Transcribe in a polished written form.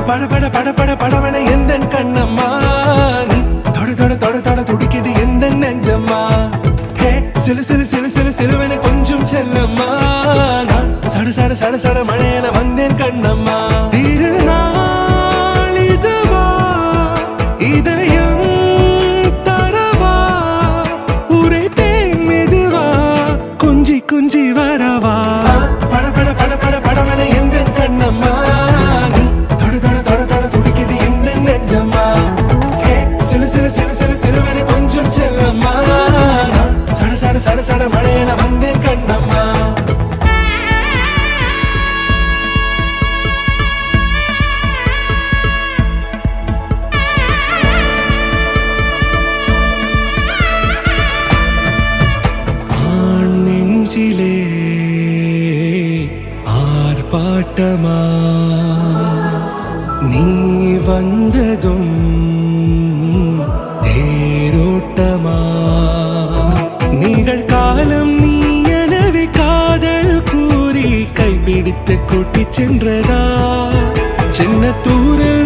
பட பட பட பட படவன எந்த கண்ணம்மா நீ தொட தொட தொட தொட துடிக்குது எந்த நெஞ்சம்மா ஹே சிலு சிலு சிலு சிலு சிலுவன கொஞ்சம் செல்லம்மா நான் சட சட சட சட மழையன வந்தேன் கண்ணம்மா திருநாள் இதுவா இதயம் தரவா உரைத்தேன் மெதுவா குஞ்சி குஞ்சி வரவா பட பட பட பட படவன எந்த கண்ணம்மா நீ தொட தொட தொட தொட துடிக்குது எந்த நெஞ்சம்மா ஹே சிலு சிலு சிலு சிலு சிலுவன கொஞ்சம் செல்லம்மா நான் சட சட சட சட மழையன வந்தேன் கண்ணம்மா நெஞ்சிலே ஆர்ப்பாட்டமா நீ வந்ததும் தேரோட்டமா நிகழ்காலம் நீ எனவே காதல் கூறி கைப்பிடித்து கூட்டிச் சென்றதா சின்ன தூரல்